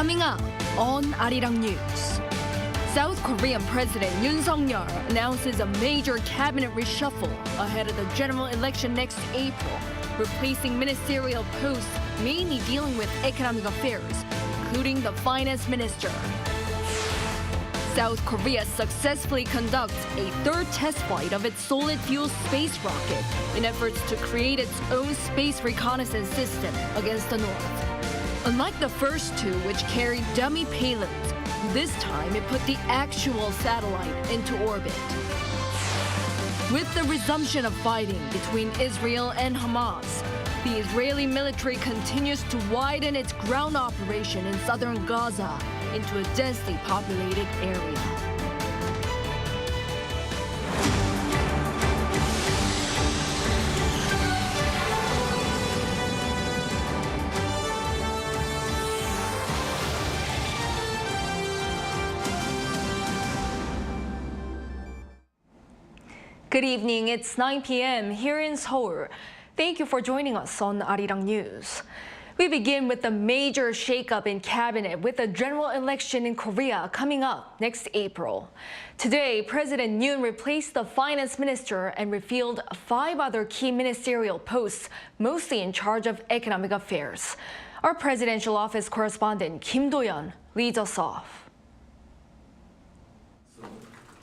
Coming up on Arirang News. South Korean President Yoon announces a major cabinet reshuffle ahead of the general election next April, replacing ministerial posts mainly dealing with economic affairs, including the finance minister. South Korea successfully conducts a third test flight of its solid fuel space rocket in efforts to create its own space reconnaissance system against the North. Unlike the first two, which carried dummy payloads, this time it put the actual satellite into orbit. With the resumption of fighting between Israel and Hamas, the Israeli military continues to widen its ground operation in southern Gaza into a densely populated area. Good evening, it's 9 p.m. here in Seoul. Thank you for joining us on Arirang News. We begin with the major shakeup in cabinet with a general election in Korea coming up next April. Today, President Yoon replaced the finance minister and revealed 5 other key ministerial posts, mostly in charge of economic affairs. Our presidential office correspondent Kim Do-yeon leads us off.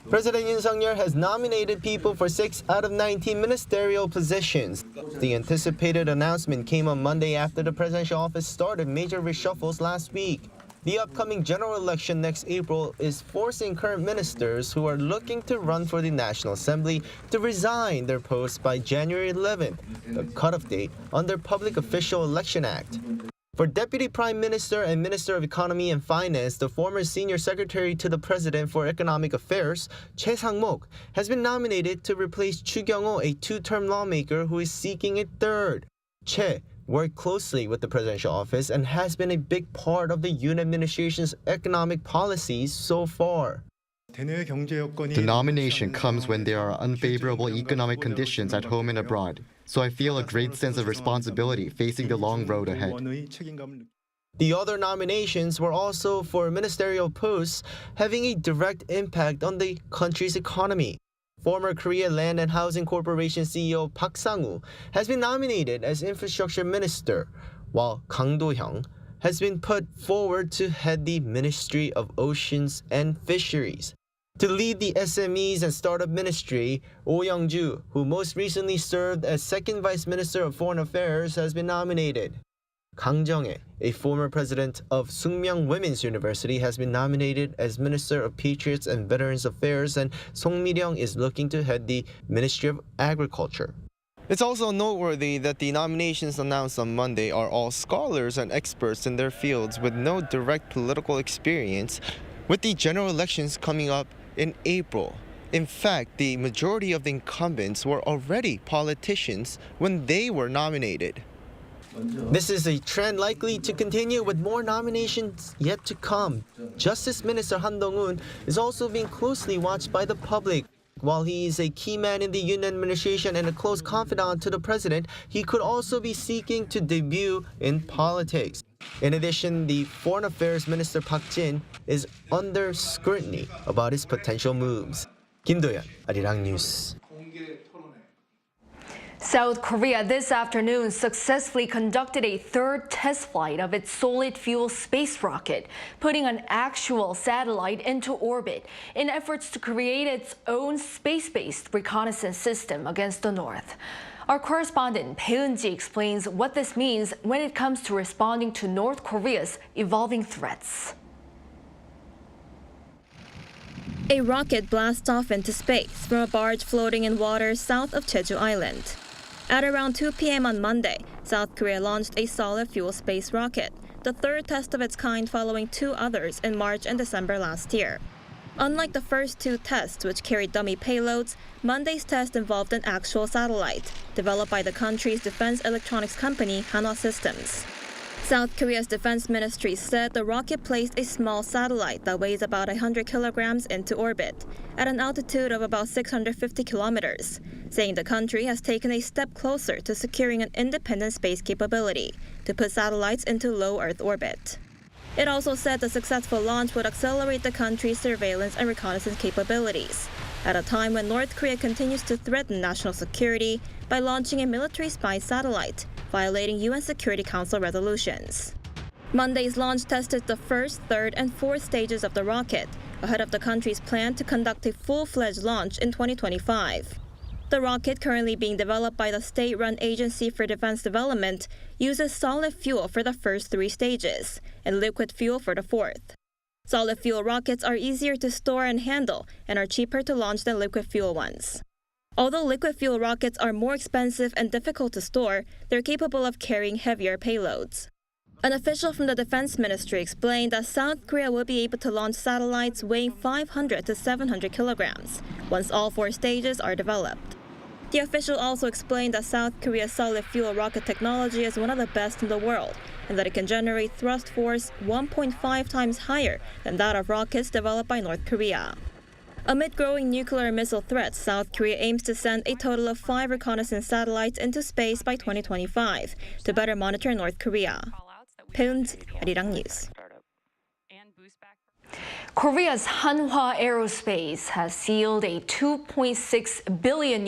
President Yoon has nominated people for 6 out of 19 ministerial positions. The anticipated announcement came on Monday after the presidential office started major reshuffles last week. The upcoming general election next April is forcing current ministers who are looking to run for the National Assembly to resign their posts by January 11th, the cutoff date under Public Official Election Act. For Deputy Prime Minister and Minister of Economy and Finance, the former Senior Secretary to the President for Economic Affairs, Choi Sang-mok, has been nominated to replace Chu Kyung-ho, a 2-term lawmaker who is seeking a third. Choi worked closely with the presidential office and has been a big part of the Yoon administration's economic policies so far. The nomination comes when there are unfavorable economic conditions at home and abroad, so I feel a great sense of responsibility facing the long road ahead. The other nominations were also for ministerial posts having a direct impact on the country's economy. Former Korea Land and Housing Corporation CEO Park Sang-woo has been nominated as Infrastructure Minister, while Kang Do-hyung has been put forward to head the Ministry of Oceans and Fisheries. To lead the SMEs and Startup Ministry, Oh Young-ju, who most recently served as Second Vice Minister of Foreign Affairs, has been nominated. Kang Jung-hae, a former president of Sookmyung Women's University, has been nominated as Minister of Patriots and Veterans Affairs, and Song Mi-ryung is looking to head the Ministry of Agriculture. It's also noteworthy that the nominations announced on Monday are all scholars and experts in their fields with no direct political experience, with the general elections coming up in April. In fact, the majority of the incumbents were already politicians when they were nominated. This is a trend likely to continue with more nominations yet to come. Justice Minister Han Dong-un is also being closely watched by the public. While he is a key man in the Yoon administration and a close confidant to the president, he could also be seeking to debut in politics. In addition, the Foreign Affairs Minister Park Jin is under scrutiny about his potential moves. Kim Do-yeon, Arirang News. South Korea this afternoon successfully conducted a third test flight of its solid fuel space rocket, putting an actual satellite into orbit in efforts to create its own space-based reconnaissance system against the North. Our correspondent Bae Eun-ji explains what this means when it comes to responding to North Korea's evolving threats. A rocket blasts off into space from a barge floating in waters south of Jeju Island. At around 2 p.m. on Monday, South Korea launched a solid fuel space rocket, the third test of its kind following 2 others in March and December last year. Unlike the first 2 tests, which carried dummy payloads, Monday's test involved an actual satellite, developed by the country's defense electronics company Hanwha Systems. South Korea's defense ministry said the rocket placed a small satellite that weighs about 100 kilograms into orbit at an altitude of about 650 kilometers, saying the country has taken a step closer to securing an independent space capability to put satellites into low Earth orbit. It also said the successful launch would accelerate the country's surveillance and reconnaissance capabilities, at a time when North Korea continues to threaten national security by launching a military spy satellite, violating UN Security Council resolutions. Monday's launch tested the first, third, and fourth stages of the rocket, ahead of the country's plan to conduct a full-fledged launch in 2025. The rocket, currently being developed by the state-run Agency for Defense Development, uses solid fuel for the first three stages and liquid fuel for the fourth. Solid fuel rockets are easier to store and handle and are cheaper to launch than liquid fuel ones. Although liquid fuel rockets are more expensive and difficult to store, they're capable of carrying heavier payloads. An official from the Defense Ministry explained that South Korea will be able to launch satellites weighing 500 to 700 kilograms once all four stages are developed. The official also explained that South Korea's solid fuel rocket technology is one of the best in the world, and that it can generate thrust force 1.5 times higher than that of rockets developed by North Korea. Amid growing nuclear missile threats, South Korea aims to send a total of 5 reconnaissance satellites into space by 2025 to better monitor North Korea. Arirang News. Korea's Hanwha Aerospace has sealed a $2.6 billion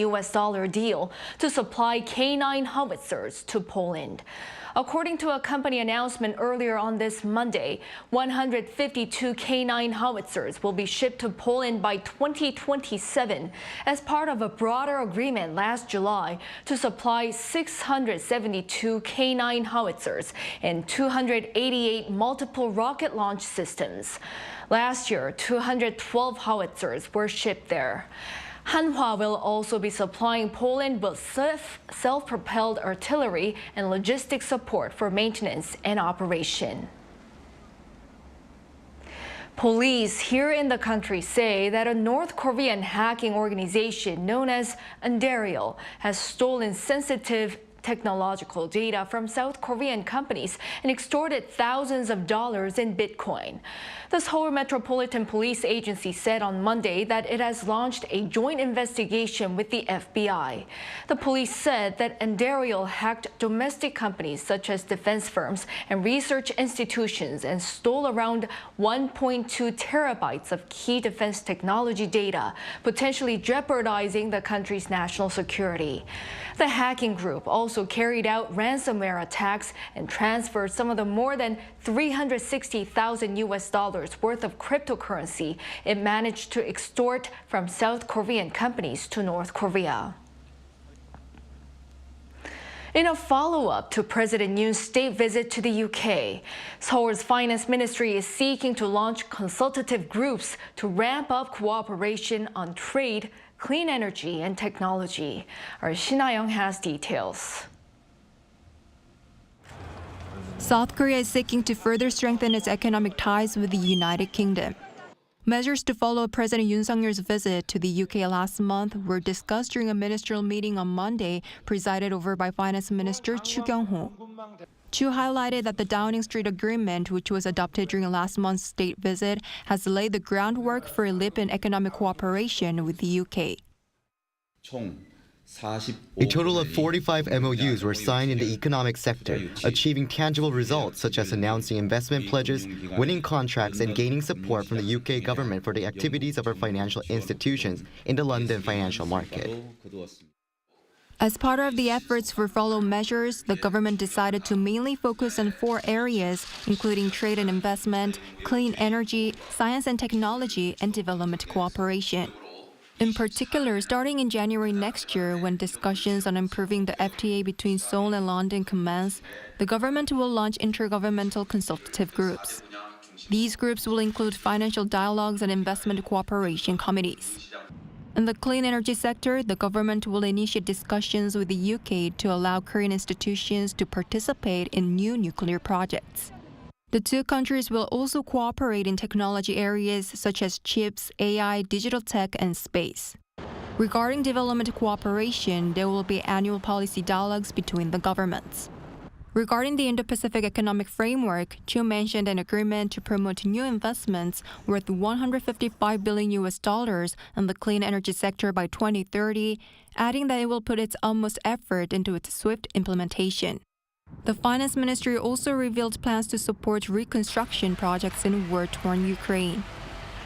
deal to supply K9 howitzers to Poland. According to a company announcement earlier on this Monday, 152 K9 howitzers will be shipped to Poland by 2027 as part of a broader agreement last July to supply 672 K9 howitzers and 288 multiple rocket launch systems. Last year, 212 howitzers were shipped there. Hanwha will also be supplying Poland with self-propelled artillery and logistic support for maintenance and operation. Police here in the country say that a North Korean hacking organization known as Andariel has stolen sensitive technological data from South Korean companies and extorted thousands of dollars in Bitcoin. The Seoul Metropolitan Police Agency said on Monday that it has launched a joint investigation with the FBI. The police said that Andariel hacked domestic companies such as defense firms and research institutions and stole around 1.2 terabytes of key defense technology data, potentially jeopardizing the country's national security. The hacking group also carried out ransomware attacks and transferred some of the more than $360,000 worth of cryptocurrency it managed to extort from South Korean companies to North Korea. In a follow-up to President Yoon's state visit to the UK, Seoul's finance ministry is seeking to launch consultative groups to ramp up cooperation on trade, clean energy, and technology. Our Shin Ha-young has details. South Korea is seeking to further strengthen its economic ties with the United Kingdom. Measures to follow President Yoon Suk-yeol's visit to the UK last month were discussed during a ministerial meeting on Monday, presided over by Finance Minister Chu Kyung-ho. Chu highlighted that the Downing Street Agreement, which was adopted during last month's state visit, has laid the groundwork for a leap in economic cooperation with the UK. A total of 45 MOUs were signed in the economic sector, achieving tangible results such as announcing investment pledges, winning contracts, and gaining support from the UK government for the activities of our financial institutions in the London financial market. As part of the efforts for follow measures, the government decided to mainly focus on 4 areas, including trade and investment, clean energy, science and technology, and development cooperation. In particular, starting in January next year, when discussions on improving the FTA between Seoul and London commence, the government will launch intergovernmental consultative groups. These groups will include financial dialogues and investment cooperation committees. In the clean energy sector, the government will initiate discussions with the UK to allow Korean institutions to participate in new nuclear projects. The two countries will also cooperate in technology areas such as chips, AI, digital tech, and space. Regarding development cooperation, there will be annual policy dialogues between the governments. Regarding the Indo-Pacific Economic Framework, Chu mentioned an agreement to promote new investments worth $155 billion in the clean energy sector by 2030, adding that it will put its utmost effort into its swift implementation. The finance ministry also revealed plans to support reconstruction projects in war-torn Ukraine.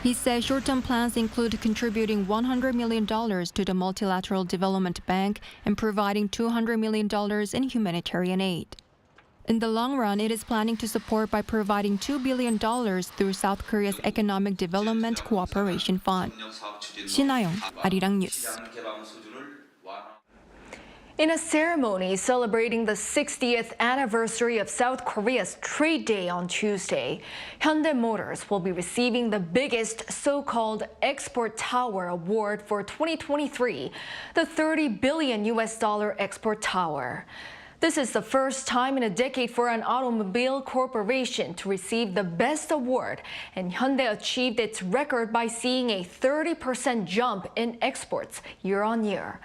He says short-term plans include contributing $100 million to the Multilateral Development Bank and providing $200 million in humanitarian aid. In the long run, it is planning to support by providing $2 billion through South Korea's Economic Development Cooperation Fund. 신하영, Arirang News. In a ceremony celebrating the 60th anniversary of South Korea's Trade Day on Tuesday, Hyundai Motors will be receiving the biggest so-called Export Tower Award for 2023, the $30 billion export tower. This is the first time in a decade for an automobile corporation to receive the best award, and Hyundai achieved its record by seeing a 30% jump in exports year on year.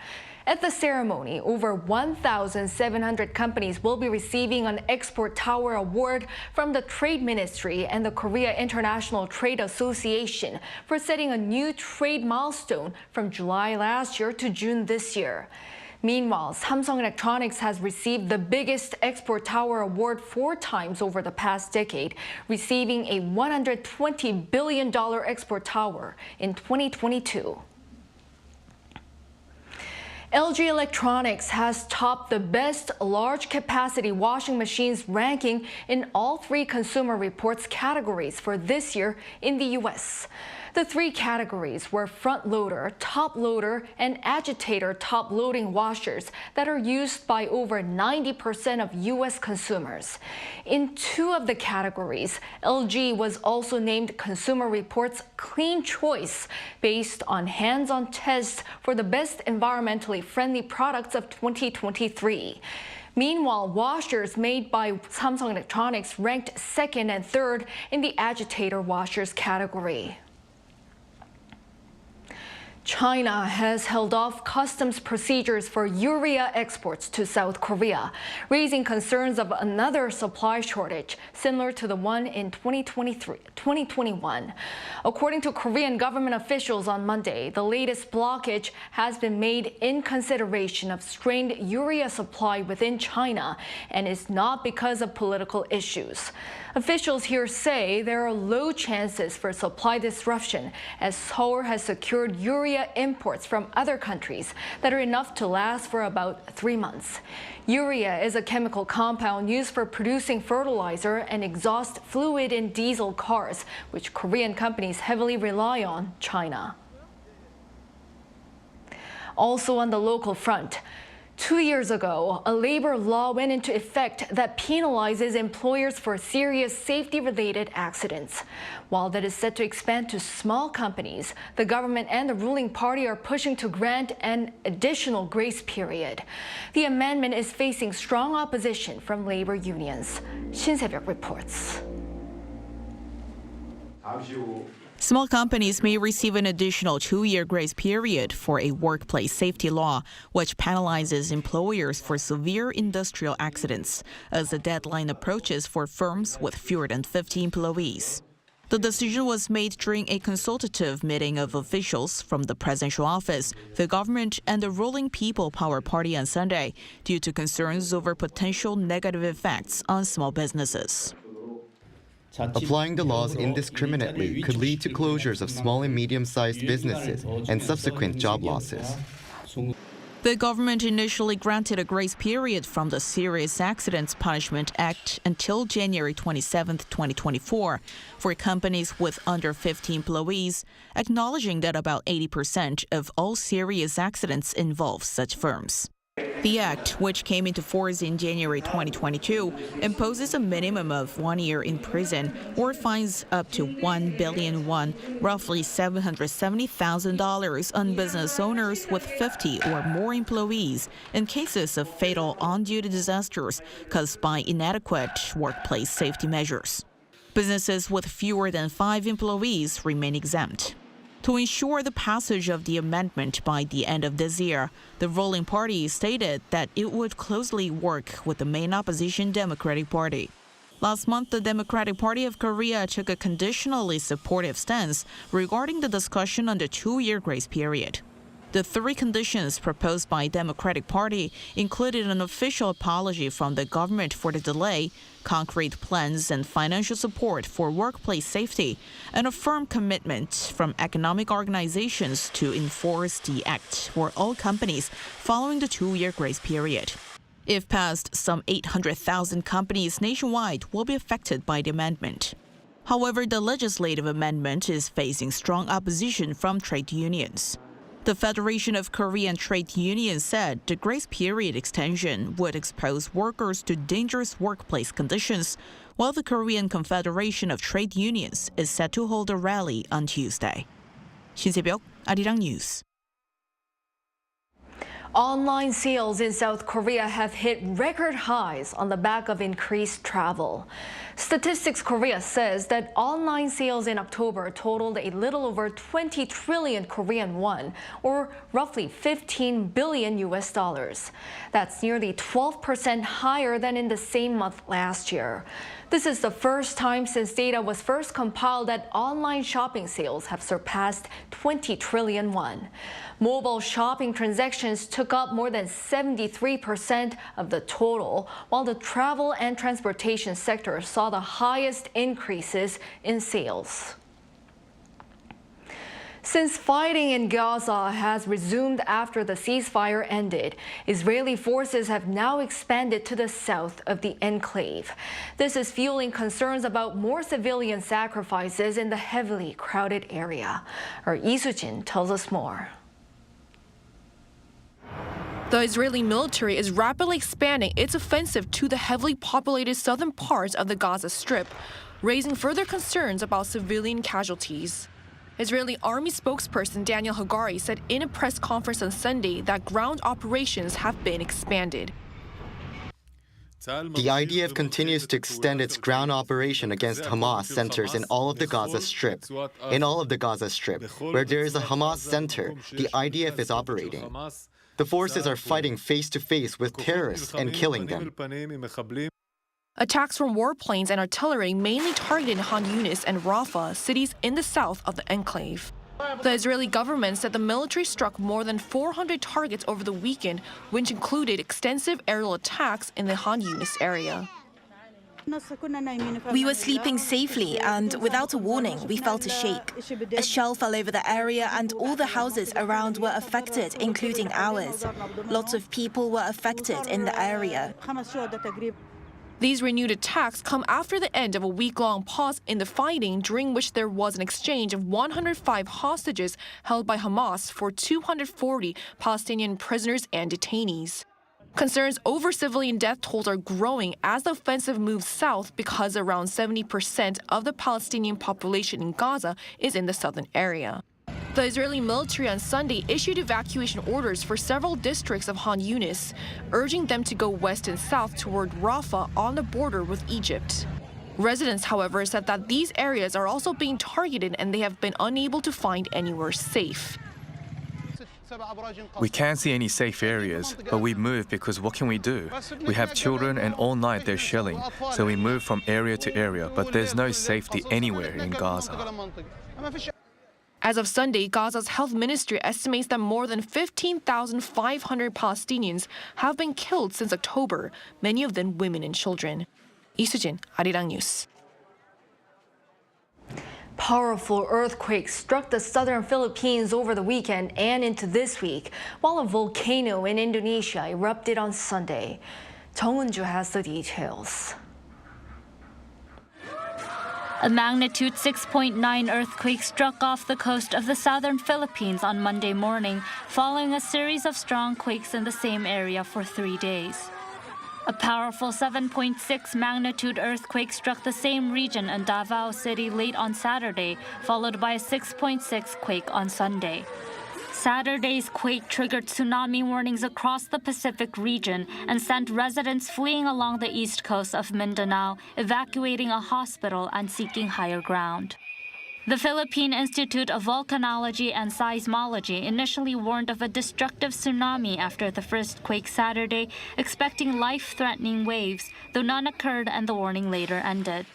At the ceremony, over 1,700 companies will be receiving an Export Tower Award from the Trade Ministry and the Korea International Trade Association for setting a new trade milestone from July last year to June this year. Meanwhile, Samsung Electronics has received the biggest Export Tower Award 4 times over the past decade, receiving a $120 billion export tower in 2022. LG Electronics has topped the best large-capacity washing machines ranking in all 3 Consumer Reports categories for this year in the U.S. The 3 categories were front-loader, top-loader, and agitator top-loading washers that are used by over 90% of U.S. consumers. In 2 of the categories, LG was also named Consumer Reports Clean Choice based on hands-on tests for the best environmentally friendly products of 2023. Meanwhile, washers made by Samsung Electronics ranked 2nd and 3rd in the agitator washers category. China has held off customs procedures for urea exports to South Korea, raising concerns of another supply shortage similar to the one in 2021. According to Korean government officials on Monday, the latest blockage has been made in consideration of strained urea supply within China and is not because of political issues. Officials here say there are low chances for supply disruption as Seoul has secured urea imports from other countries that are enough to last for about 3 months. Urea is a chemical compound used for producing fertilizer and exhaust fluid in diesel cars, which Korean companies heavily rely on China. Also on the local front, 2 years ago, a labor law went into effect that penalizes employers for serious safety-related accidents. While that is set to expand to small companies, the government and the ruling party are pushing to grant an additional grace period. The amendment is facing strong opposition from labor unions. 신새벽 reports. Small companies may receive an additional 2-year grace period for a workplace safety law, which penalizes employers for severe industrial accidents, as the deadline approaches for firms with fewer than 50 employees. The decision was made during a consultative meeting of officials from the presidential office, the government, and the ruling People Power Party on Sunday, due to concerns over potential negative effects on small businesses. Applying the laws indiscriminately could lead to closures of small and medium-sized businesses and subsequent job losses. The government initially granted a grace period from the Serious Accidents Punishment Act until January 27, 2024, for companies with under 50 employees, acknowledging that about 80% of all serious accidents involve such firms. The act, which came into force in January 2022, imposes a minimum of 1 year in prison or fines up to 1 billion won, roughly $770,000, on business owners with 50 or more employees in cases of fatal on-duty disasters caused by inadequate workplace safety measures. Businesses with fewer than 5 employees remain exempt. To ensure the passage of the amendment by the end of this year, the ruling party stated that it would closely work with the main opposition Democratic Party. Last month, the Democratic Party of Korea took a conditionally supportive stance regarding the discussion on the 2-year grace period. The three conditions proposed by Democratic Party included an official apology from the government for the delay, concrete plans and financial support for workplace safety, and a firm commitment from economic organizations to enforce the act for all companies following the 2-year grace period. If passed, some 800,000 companies nationwide will be affected by the amendment. However, the legislative amendment is facing strong opposition from trade unions. The Federation of Korean Trade Unions said the grace period extension would expose workers to dangerous workplace conditions, while the Korean Confederation of Trade Unions is set to hold a rally on Tuesday. 신세벽, Arirang News. Online sales in South Korea have hit record highs on the back of increased travel. Statistics Korea says that online sales in October totaled a little over 20 trillion Korean won, or roughly 15 billion US dollars. That's nearly 12% higher than in the same month last year. This is the first time since data was first compiled that online shopping sales have surpassed 20 trillion won. Mobile shopping transactions took up more than 73% of the total, while the travel and transportation sector saw the highest increases in sales. Since fighting in Gaza has resumed after the ceasefire ended, Israeli forces have now expanded to the south of the enclave. This is fueling concerns about more civilian sacrifices in the heavily crowded area. Our Lee Soo-jin tells us more. The Israeli military is rapidly expanding its offensive to the heavily populated southern parts of the Gaza Strip, raising further concerns about civilian casualties. Israeli army spokesperson Daniel Hagari said in a press conference on Sunday that ground operations have been expanded. The IDF continues to extend its ground operation against Hamas centers in all of the Gaza Strip. In all of the Gaza Strip, where there is a Hamas center, the IDF is operating. The forces are fighting face-to-face with terrorists and killing them. Attacks from warplanes and artillery mainly targeted Han Yunis and Rafah, cities in the south of the enclave. The Israeli government said the military struck more than 400 targets over the weekend, which included extensive aerial attacks in the Han Yunis area. We were sleeping safely and without a warning, we felt a shake. A shell fell over the area and all the houses around were affected, including ours. Lots of people were affected in the area. These renewed attacks come after the end of a week-long pause in the fighting, during which there was an exchange of 105 hostages held by Hamas for 240 Palestinian prisoners and detainees. Concerns over civilian death tolls are growing as the offensive moves south because around 70% of the Palestinian population in Gaza is in the southern area. The Israeli military on Sunday issued evacuation orders for several districts of Han Yunis, urging them to go west and south toward Rafah on the border with Egypt. Residents, however, said that these areas are also being targeted and they have been unable to find anywhere safe. We can't see any safe areas, but we move because what can we do? We have children and all night they're shelling, so we move from area to area, but there's no safety anywhere in Gaza. As of Sunday, Gaza's health ministry estimates that more than 15,500 Palestinians have been killed since October, many of them women and children. Lee Soo-jin, Arirang News. Powerful earthquakes struck the southern Philippines over the weekend and into this week, while a volcano in Indonesia erupted on Sunday. Jung Eun-ju has the details. A magnitude 6.9 earthquake struck off the coast of the southern Philippines on Monday morning, following a series of strong quakes in the same area for 3 days. A powerful 7.6 magnitude earthquake struck the same region in Davao City late on Saturday, followed by a 6.6 quake on Sunday. Saturday's quake triggered tsunami warnings across the Pacific region and sent residents fleeing along the east coast of Mindanao, evacuating a hospital and seeking higher ground. The Philippine Institute of Volcanology and Seismology initially warned of a destructive tsunami after the first quake Saturday, expecting life-threatening waves, though none occurred and the warning later ended.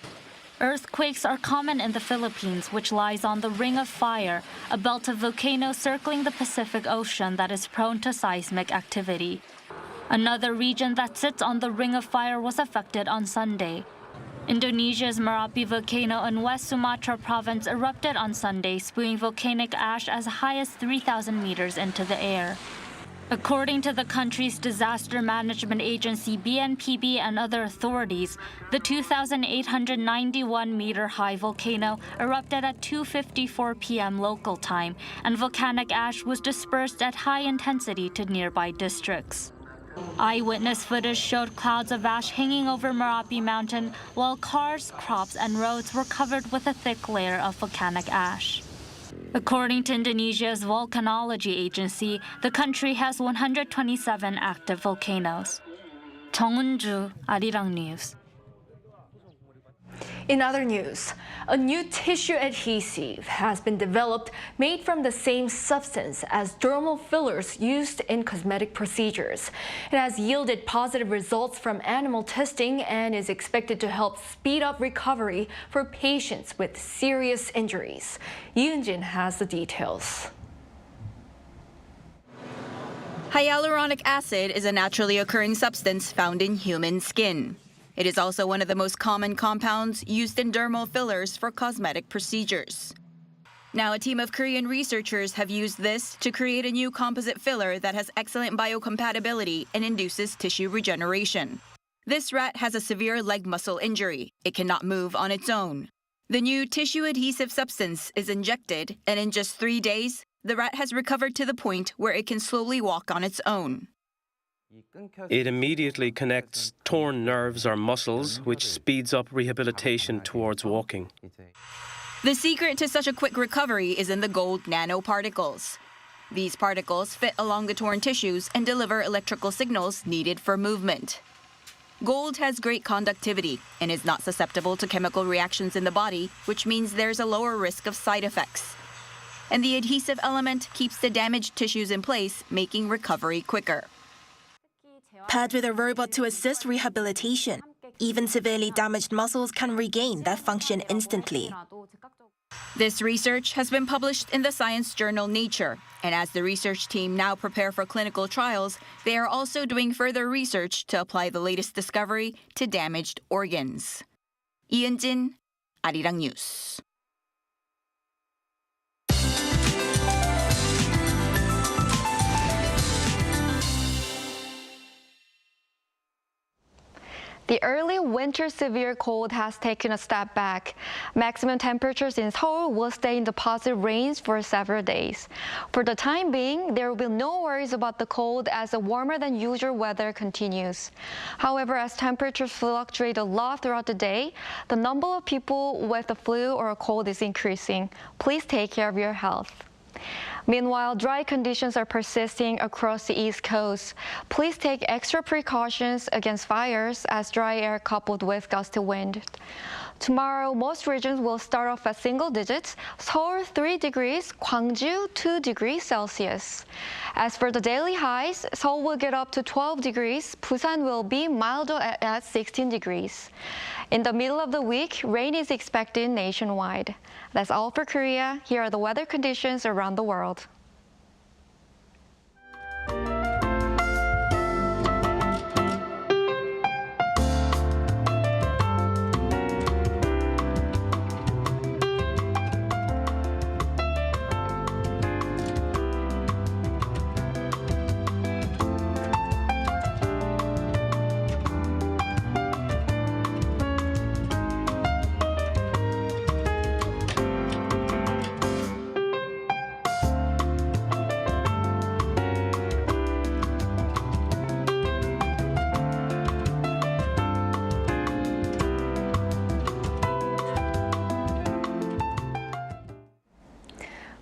Earthquakes are common in the Philippines, which lies on the Ring of Fire, a belt of volcanoes circling the Pacific Ocean that is prone to seismic activity. Another region that sits on the Ring of Fire was affected on Sunday. Indonesia's Merapi volcano in West Sumatra province erupted on Sunday, spewing volcanic ash as high as 3,000 meters into the air. According to the country's disaster management agency BNPB and other authorities, the 2,891-meter-high volcano erupted at 2:54 p.m. local time, and volcanic ash was dispersed at high intensity to nearby districts. Eyewitness footage showed clouds of ash hanging over Merapi Mountain, while cars, crops, and roads were covered with a thick layer of volcanic ash. According to Indonesia's volcanology agency, the country has 127 active volcanoes. 정은주, Arirang News. In other news, a new tissue adhesive has been developed made from the same substance as dermal fillers used in cosmetic procedures. It has yielded positive results from animal testing and is expected to help speed up recovery for patients with serious injuries. Yoon has the details. Hyaluronic acid is a naturally occurring substance found in human skin. It is also one of the most common compounds used in dermal fillers for cosmetic procedures. Now, a team of Korean researchers have used this to create a new composite filler that has excellent biocompatibility and induces tissue regeneration. This rat has a severe leg muscle injury. It cannot move on its own. The new tissue adhesive substance is injected, and in just 3 days, the rat has recovered to the point where it can slowly walk on its own. It immediately connects torn nerves or muscles, which speeds up rehabilitation towards walking. The secret to such a quick recovery is in the gold nanoparticles. These particles fit along the torn tissues and deliver electrical signals needed for movement. Gold has great conductivity and is not susceptible to chemical reactions in the body, which means there's a lower risk of side effects. And the adhesive element keeps the damaged tissues in place, making recovery quicker. Paired with a robot to assist rehabilitation, even severely damaged muscles can regain their function instantly. This research has been published in the science journal Nature, and as the research team now prepare for clinical trials, they are also doing further research to apply the latest discovery to damaged organs. 이은진, Arirang News. The early winter severe cold has taken a step back. Maximum temperatures in Seoul will stay in the positive range for several days. For the time being, there will be no worries about the cold as the warmer than usual weather continues. However, as temperatures fluctuate a lot throughout the day, the number of people with the flu or a cold is increasing. Please take care of your health. Meanwhile, dry conditions are persisting across the East Coast. Please take extra precautions against fires as dry air coupled with gusty wind. Tomorrow, most regions will start off at single digits. Seoul 3 degrees, Gwangju 2 degrees Celsius. As for the daily highs, Seoul will get up to 12 degrees. Busan will be milder at 16 degrees. In the middle of the week, rain is expected nationwide. That's all for Korea. Here are the weather conditions around the world.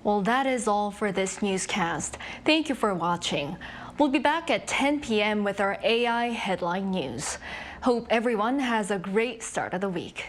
Well, that is all for this newscast. Thank you for watching. We'll be back at 10 p.m. with our AI headline news. Hope everyone has a great start of the week.